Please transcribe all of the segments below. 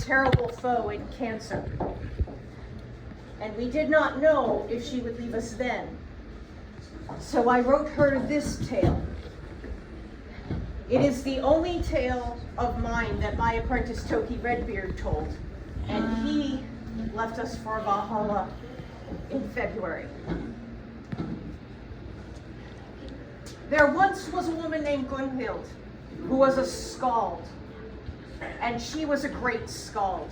terrible foe in cancer. And we did not know if she would leave us then. So I wrote her this tale. It is the only tale of mine that my apprentice Toki Redbeard told, and he left us for Valhalla in February. There once was a woman named Gunhild who was a skald, and she was a great skald.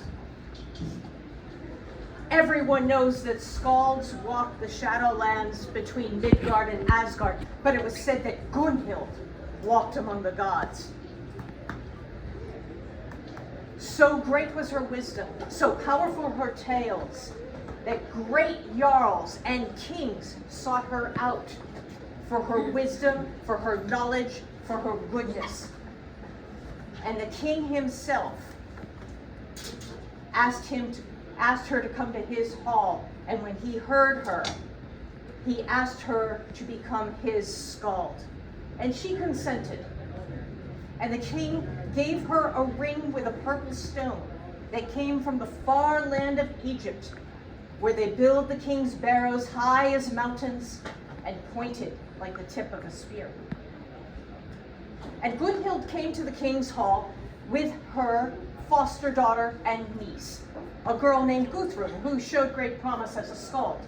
Everyone knows that skalds walk the Shadowlands between Midgard and Asgard, but it was said that Gunhild walked among the gods. So great was her wisdom, so powerful her tales, that great jarls and kings sought her out for her wisdom, for her knowledge, for her goodness. And the king himself asked her to come to his hall, and when he heard her, he asked her to become his skald. And she consented. And the king gave her a ring with a purple stone that came from the far land of Egypt, where they build the king's barrows high as mountains and pointed like the tip of a spear. And Gunhild came to the king's hall with her foster daughter and niece, a girl named Guthrun, who showed great promise as a skald.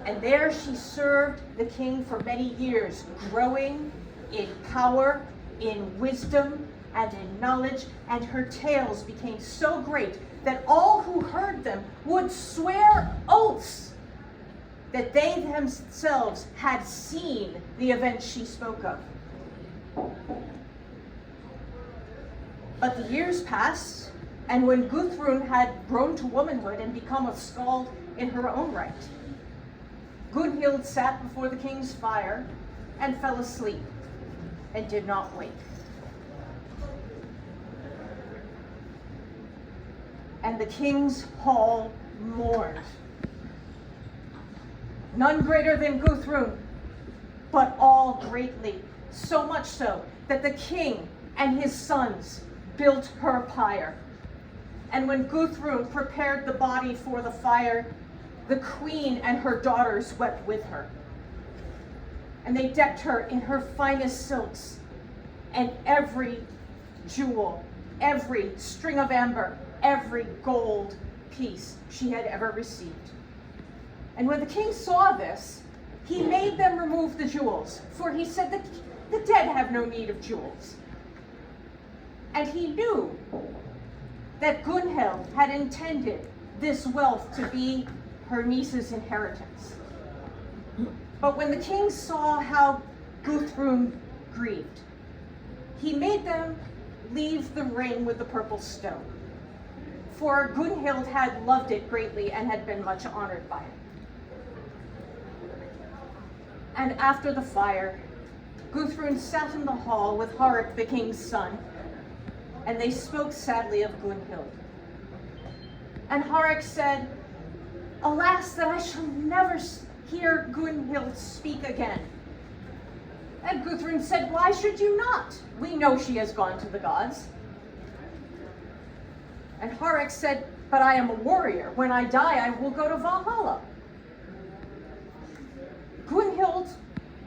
And there she served the king for many years, growing in power, in wisdom, and in knowledge, and her tales became so great that all who heard them would swear oaths that they themselves had seen the events she spoke of. But the years passed, and when Guthrun had grown to womanhood and become a skald in her own right, Gunhild sat before the king's fire and fell asleep and did not wake. And the king's hall mourned. None greater than Guthrun, but all greatly, so much so that the king and his sons built her pyre. And when Guthrun prepared the body for the fire, the queen and her daughters wept with her. And they decked her in her finest silks, and every jewel, every string of amber, every gold piece she had ever received. And when the king saw this, he made them remove the jewels, for he said that the dead have no need of jewels. And he knew that Gunhild had intended this wealth to be her niece's inheritance. But when the king saw how Guthrun grieved, he made them leave the ring with the purple stone, for Gunhild had loved it greatly and had been much honored by it. And after the fire, Guthrun sat in the hall with Horik, the king's son, and they spoke sadly of Gunhild. And Horik said, "Alas, that I shall never hear Gunhild speak again." And Guthrun said, "Why should you not? We know she has gone to the gods." And Horik said, "But I am a warrior. When I die, I will go to Valhalla." Gunhild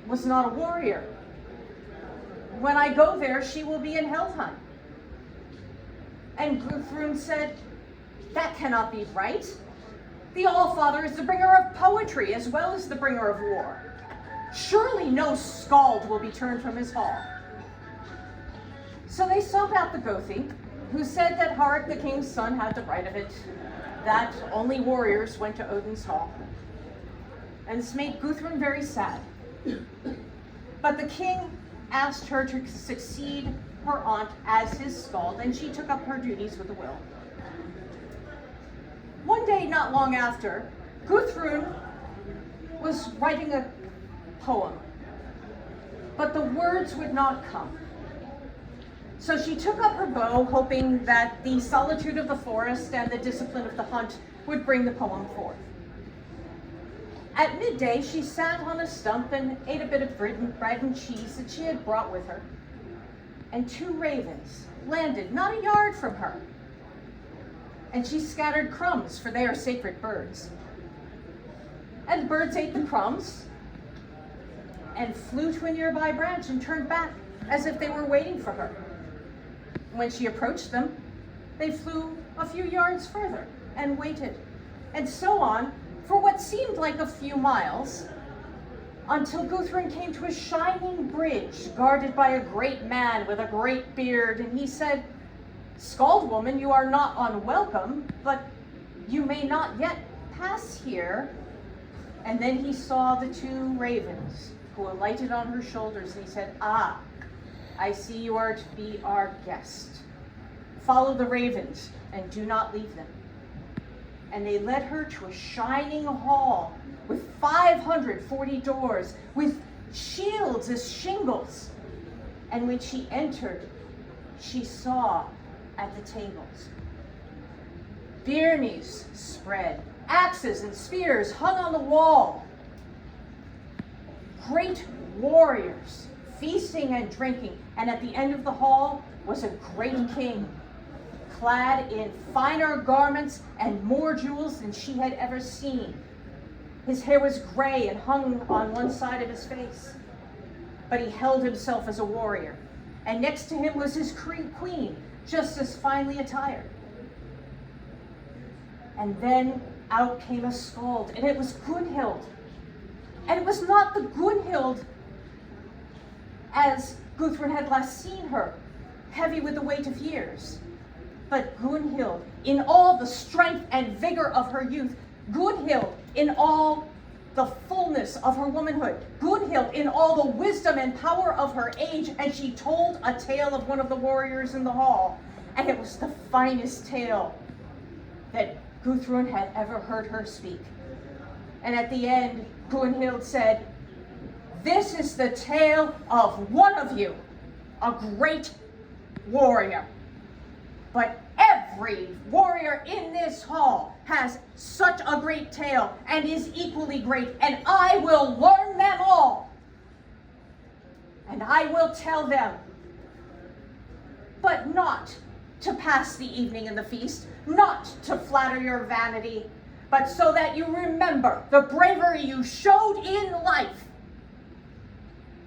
was not a warrior. When I go there, she will be in Helheim. And Guthrun said, "That cannot be right. The Allfather is the bringer of poetry as well as the bringer of war. Surely no skald will be turned from his hall." So they sought out the Gothi, who said that Horik, the king's son, had the right of it, that only warriors went to Odin's hall. And this made Guthrun very sad. But the king asked her to succeed her aunt as his skald, and she took up her duties with a will. One day, not long after, Guthrun was writing a poem, but the words would not come. So she took up her bow, hoping that the solitude of the forest and the discipline of the hunt would bring the poem forth. At midday, she sat on a stump and ate a bit of bread and cheese that she had brought with her. And two ravens landed not a yard from her. and she scattered crumbs, for they are sacred birds. And the birds ate the crumbs and flew to a nearby branch and turned back as if they were waiting for her. When she approached them, they flew a few yards further and waited, and so on for what seemed like a few miles, until Guthrun came to a shining bridge guarded by a great man with a great beard, and he said, "Skald woman, you are not unwelcome, but you may not yet pass here." And then he saw the two ravens who alighted on her shoulders, and he said, "Ah, I see you are to be our guest. Follow the ravens and do not leave them." And they led her to a shining hall with 540 doors, with shields as shingles. And when she entered, she saw at the tables byrnies spread, axes and spears hung on the wall, great warriors feasting and drinking, and at the end of the hall was a great king, clad in finer garments and more jewels than she had ever seen. His hair was gray and hung on one side of his face, but he held himself as a warrior, and next to him was his queen, just as finely attired. And then out came a skald, and it was Gunhild. And it was not the Gunhild as Guthrun had last seen her, heavy with the weight of years, but Gunhild in all the strength and vigor of her youth, Gunhild in all the fullness of her womanhood, Gunhild in all the wisdom and power of her age. And she told a tale of one of the warriors in the hall, and it was the finest tale that Guthrun had ever heard her speak. And at the end, Gunhild said, "This is the tale of one of you, a great warrior. But every warrior in this hall has such a great tale and is equally great, and I will learn them all. And I will tell them, but not to pass the evening in the feast, not to flatter your vanity, but so that you remember the bravery you showed in life,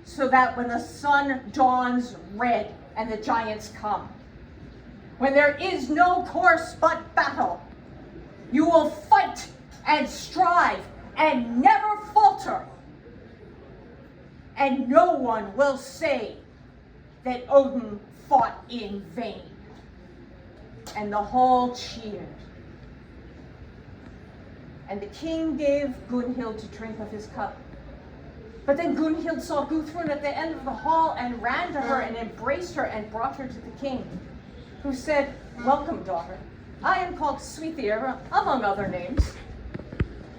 so that when the sun dawns red and the giants come, when there is no course but battle, you will fight and strive and never falter, and no one will say that Odin fought in vain." And the hall cheered. And the king gave Gunhild to drink of his cup. But then Gunhild saw Guthrun at the end of the hall and ran to her and embraced her and brought her to the king, who said, "Welcome, daughter. I am called Sweethier, among other names,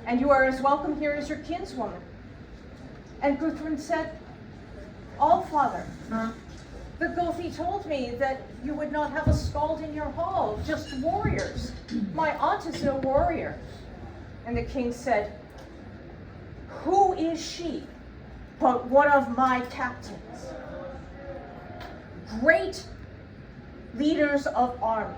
and you are as welcome here as your kinswoman." And Guthrun said, "All father, the Gothi told me that you would not have a skald in your hall, just warriors. My aunt is a warrior." And the king said, "Who is she but one of my captains? Great leaders of armies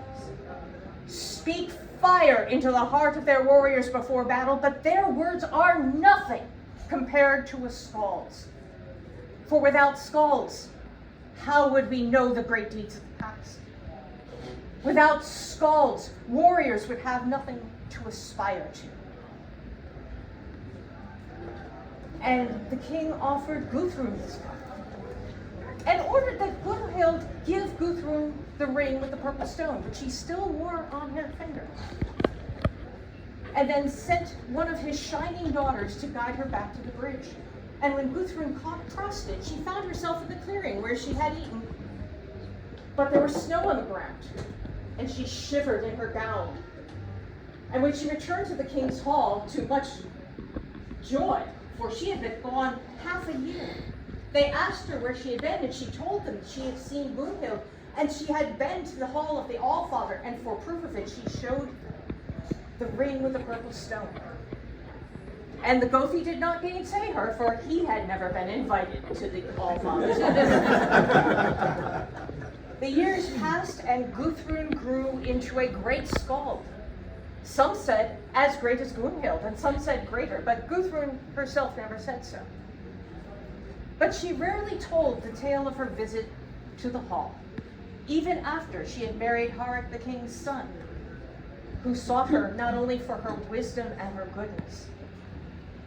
speak fire into the heart of their warriors before battle, but their words are nothing compared to a skald's. For without skalds, how would we know the great deeds of the past? Without skalds, warriors would have nothing to aspire to." And the king offered Guthrun his cup, and ordered that Gunhild give Guthrun the ring with the purple stone, which she still wore on her finger, and then sent one of his shining daughters to guide her back to the bridge. And when Guthrun crossed it, she found herself in the clearing where she had eaten, but there was snow on the ground, and she shivered in her gown. And when she returned to the king's hall, to much joy, for she had been gone half a year, they asked her where she had been, and she told them she had seen Gunhild, and she had been to the hall of the Allfather, and for proof of it, she showed the ring with the purple stone. And the Gothi did not gainsay her, for he had never been invited to the Allfather. The years passed, and Guthrun grew into a great skald, Some said as great as Gunhild, and some said greater, but Gudrun herself never said so. But she rarely told the tale of her visit to the hall, even after she had married Harik the king's son, who sought her not only for her wisdom and her goodness,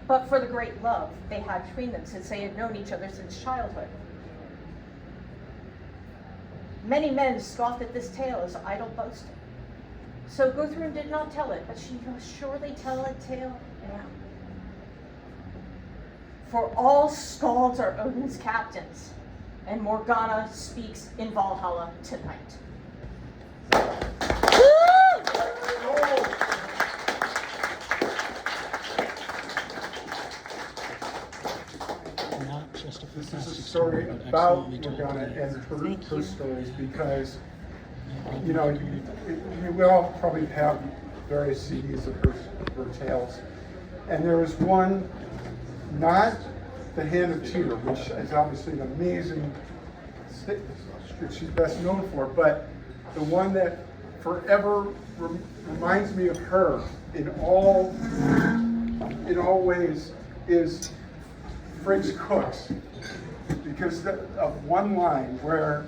but for the great love they had between them, since they had known each other since childhood. Many men scoffed at this tale as idle boasting. So Gudrun did not tell it, but she will surely tell a tale now. For all skalds are Odin's captains, and Morgana speaks in Valhalla tonight. This is a story about Morgana and her stories, because, you know, you will probably have various CDs of her tales. And there is one, not The Hand of Tyr, which is obviously an amazing that she's best known for, but the one that forever reminds me of her in all ways is Frigg's Cooks, because of one line where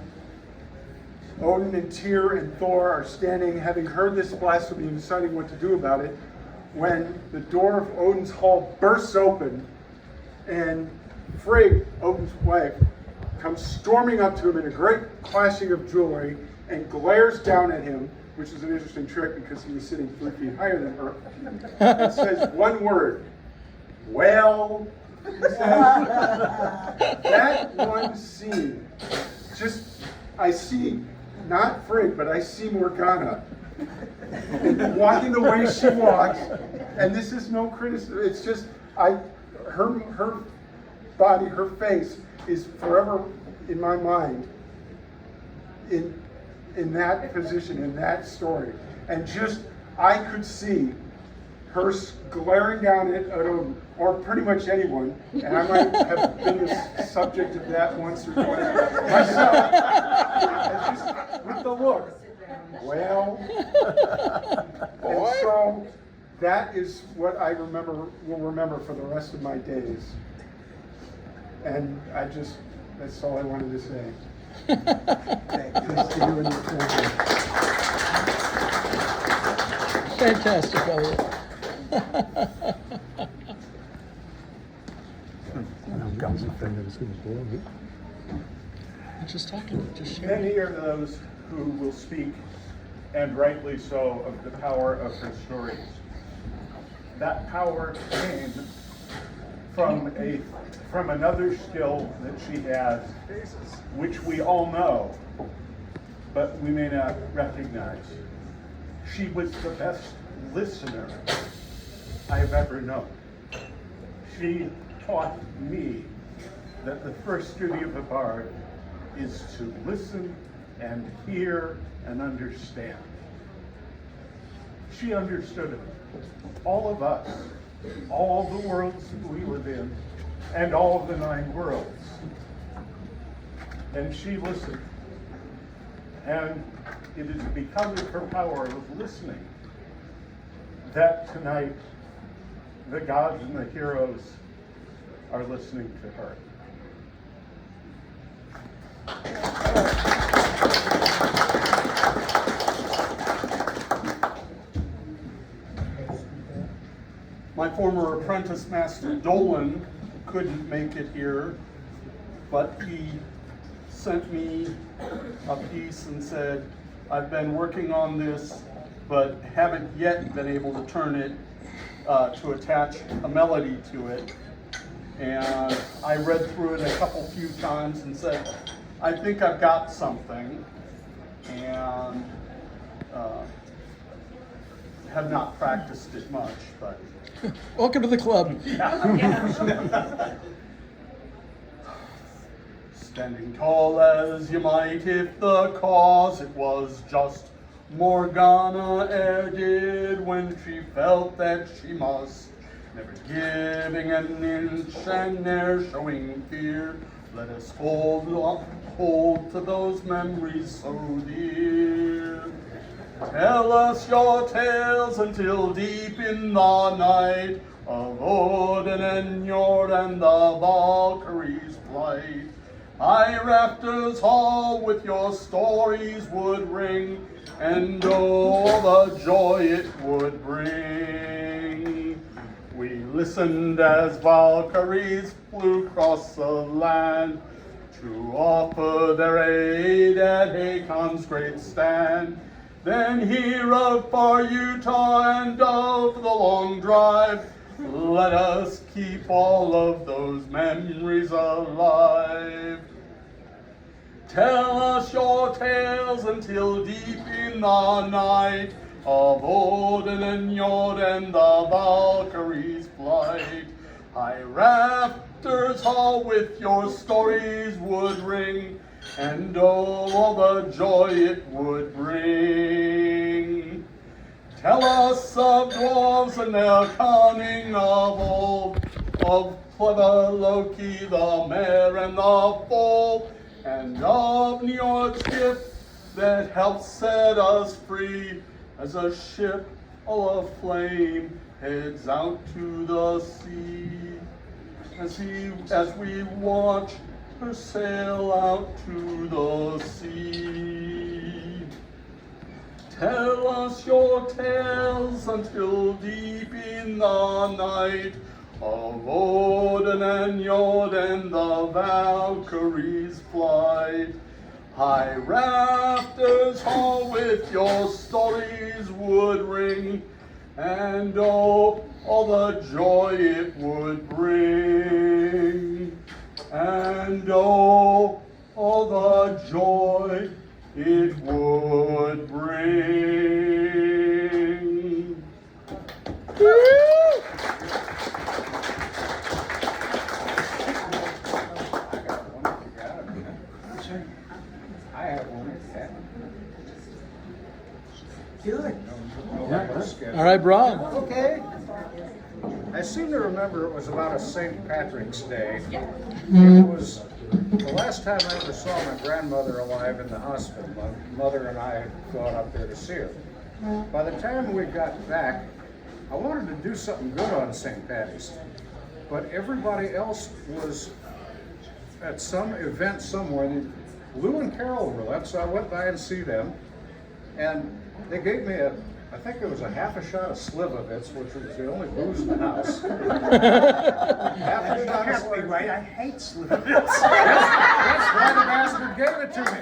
Odin and Tyr and Thor are standing, having heard this blasphemy and deciding what to do about it, when the door of Odin's hall bursts open and Frigg, Odin's wife, comes storming up to him in a great clashing of jewelry and glares down at him, which is an interesting trick because he was sitting 3 feet higher than her, and says one word, "Well," he says. That one scene, I see, not Frigg, but I see Morgana walking the way she walks, and this is no criticism, it's just, her body, her face is forever in my mind in that position, in that story. And just, I could see her glaring down at Odin, or pretty much anyone, and I might have been the subject of that once or twice myself, and just with the look, well, and so that is what I will remember for the rest of my days. And that's all I wanted to say. Thanks to you and your family. Fantastic, Elliot. Just talking, just sharing. Many are those who will speak, and rightly so, of the power of her stories. That power came from another skill that she has, which we all know, but we may not recognize. She was the best listener I've ever known. She taught me that the first duty of a bard is to listen and hear and understand. She understood it. All of us, all the worlds that we live in, and all of the 9 worlds. And she listened. And it is because of her power of listening that tonight the gods and the heroes are listening to her. My former apprentice master Dolan couldn't make it here, but he sent me a piece and said, I've been working on this, but haven't yet been able to turn it to attach a melody to it. And I read through it a few times and said, I think I've got something, and have not practiced it much, but. Welcome to the club. Standing tall as you might if the cause it was just Morgana did when she felt that she must, never giving an inch and ne'er showing fear. Let us hold to those memories so dear. Tell us your tales until deep in the night of Odin and Njord and the Valkyries' flight. High rafters hall with your stories would ring, and oh, the joy it would bring. We listened as Valkyries flew across the land to offer their aid at Hakon's great stand. Then hear of far Utah and of the long drive. Let us keep all of those memories alive. Tell us your tales until deep in the night of Odin and Njord and the Valkyries' flight. High rafters hall with your stories would ring, and oh, all the joy it would bring. Tell us of dwarves and their cunning of old, of clever Loki, the mare and the foal, and of Njord's gift that helped set us free as a ship all aflame heads out to the sea. As we watch her sail out to the sea. Tell us your tales until deep in the night of Odin and Njord and the Valkyries' flight. High rafters hall with your stories would ring, and oh, all the joy it would bring. And oh, all the joy it would bring. I have one. Good. All right, Rob. Okay. I seem to remember it was about a St. Patrick's Day. It was the last time I ever saw my grandmother alive in the hospital. My mother and I had gone up there to see her. By the time we got back, I wanted to do something good on St. Patty's, but everybody else was at some event somewhere. Lou and Carol were left, so I went by and see them, and they gave me I think it was a half a shot of Slivovitz, which was the only booze in the house. Half a shot of Slivovitz. Right, I hate Slivovitz. That's why the bastard gave it to me.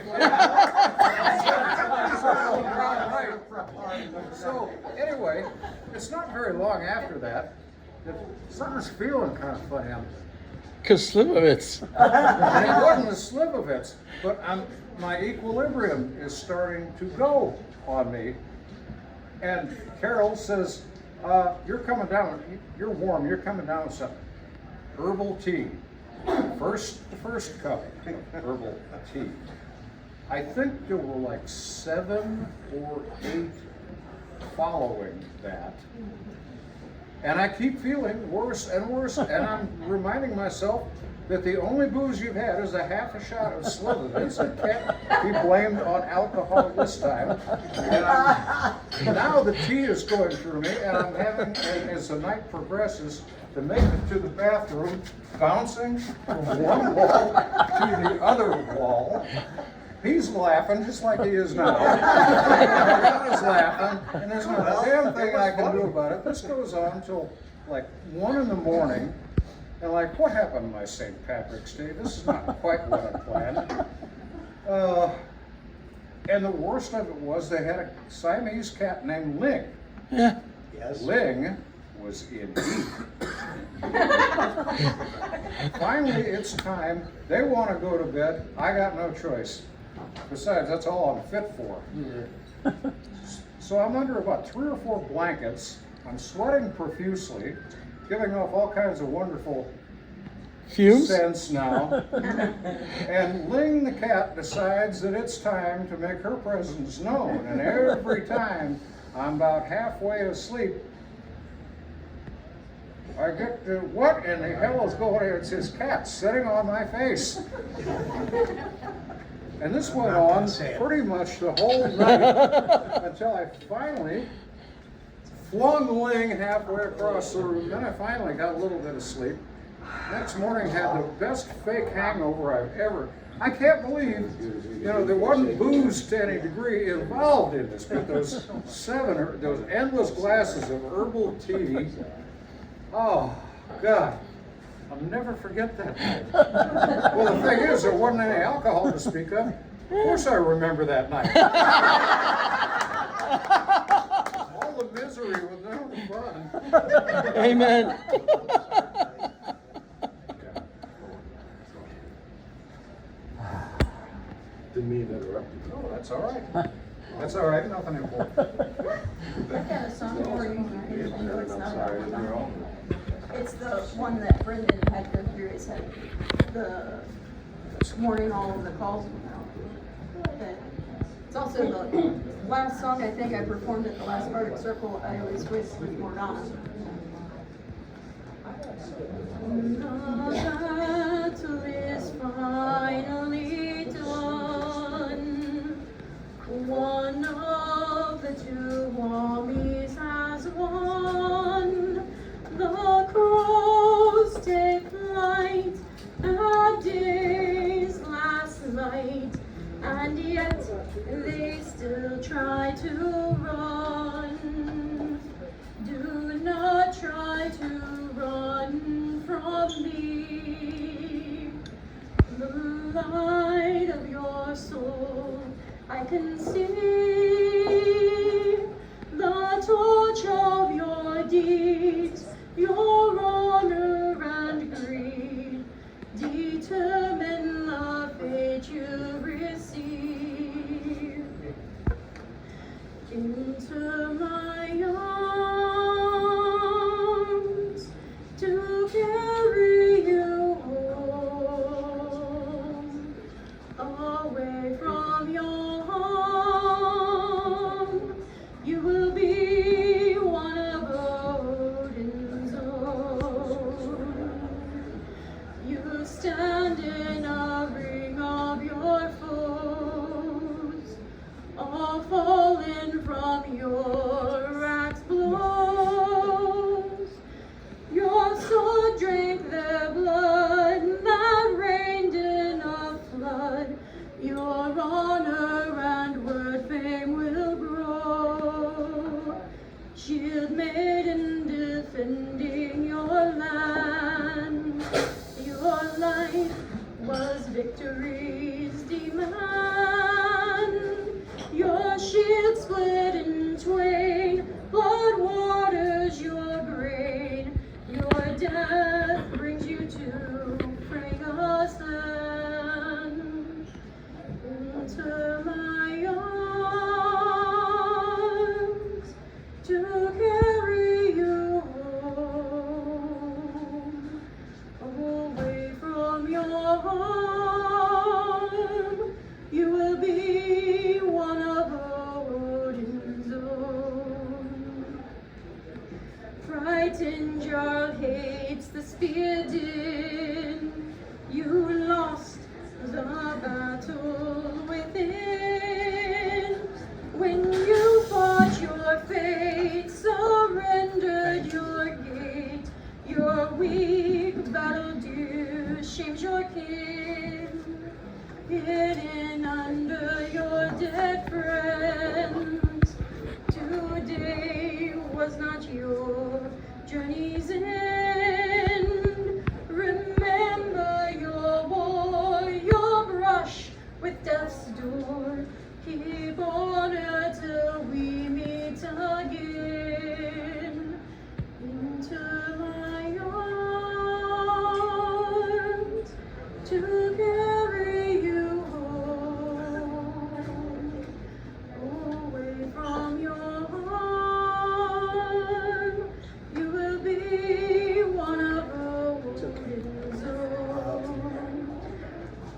So, anyway, it's not very long after that something's feeling kind of funny. Because Slivovitz. It wasn't a Slivovitz, but my equilibrium is starting to go on me. And Carol says, you're coming down, you're warm, you're coming down with some herbal tea. The first cup of herbal tea. I think there were like 7 or 8 following that. And I keep feeling worse and worse, and I'm reminding myself that the only booze you've had is a half a shot of Slivovitz and can't be blamed on alcohol this time. And now the tea is going through me, and I'm having, as the night progresses, to make it to the bathroom, bouncing from one wall to the other wall. He's laughing just like he is now. Morgana's laughing, and there's not a damn thing I can do about it. This goes on until like 1 in the morning. And like, what happened on my St. Patrick's Day? This is not quite what I planned. And the worst of it was they had a Siamese cat named Ling. Yeah. Yes. Ling was in heat. Finally, it's time. They want to go to bed. I got no choice. Besides, that's all I'm fit for. So I'm under about 3 or 4 blankets. I'm sweating profusely, giving off all kinds of wonderful Fumes? scents now. And Ling the cat decides that it's time to make her presence known. And every time I'm about halfway asleep, I get to, what in the hell is going on? It's his cat sitting on my face. And this went on pretty much the whole night until I finally flung Ling halfway across the room. Then I finally got a little bit of sleep. Next morning had the best fake hangover I've ever. I can't believe, there wasn't booze to any degree involved in this, but those endless glasses of herbal tea. Oh, God. I'll never forget that night. Well, the thing is, there wasn't any alcohol to speak of. Of course I remember that night. All the misery with none of the fun. Amen. Didn't mean to interrupt you. Oh, that's all right. That's all right, nothing important. I've got a song for you. I know it's not all the time. It's the one that Brendan had go through. It said the warning all of the calls went out. But it's also the last song I think I performed at the last Arctic Circle. I was with Morgana. The battle is finally done. One of the two armies has won. The crows take flight at day's last light, and yet they still try to run. Do not try to run from me. The light of your soul I can see, the torch of your deeds, your honor and greed, determine the fate you receive. Into my arms to carry you home, away from your home. You will be one of Odin's own. You stand in a ring of your foes, all fallen from your axe blows. Your sword drank their blood that rained in a flood. Your honor and word fame will grow. Shield maiden defending your land. Your life was victory's demand. Your shield split in twain, blood waters your grain. Your death brings you to Freya's land. Into my arms to carry you home, away from your home. You will be one of Odin's own. Frightened Jarl hates the spear din. You lost the battle within. When you fought your fate, surrendered your gate. Your weak battle due shames your kin. Hidden under your dead friends. Today was not your journey's end. Remember your war, your brush with death's door. Keep honor till we meet again. Into my arms to carry you home, away from your harm. You will be one of Odin's own.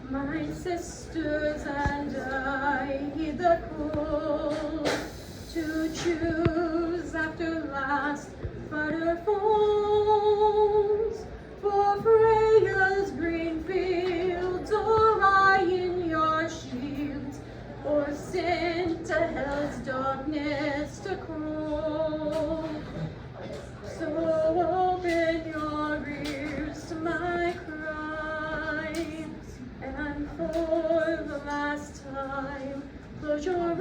My sisters and I heed the call to choose after last fighter falls. For Freya's green fields, Orion your shield. sent to hell's darkness to crawl. So open your ears to my cries, and for the last time, close your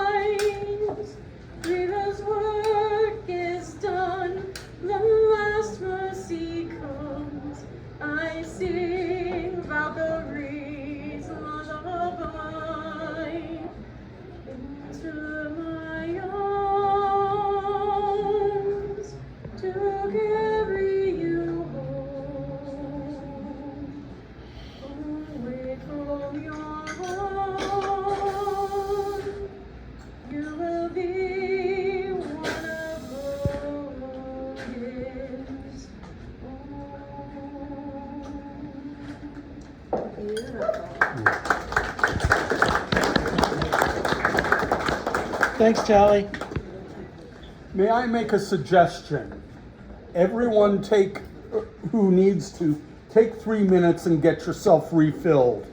eyes. Grievous work is done, the last mercy comes. I sing Valkyrie's lullaby into my arms to carry you home. Away from your heart, you will be one of Hogan's own. Beautiful. Thanks, Tally. May I make a suggestion? Everyone who needs to, take 3 minutes and get yourself refilled.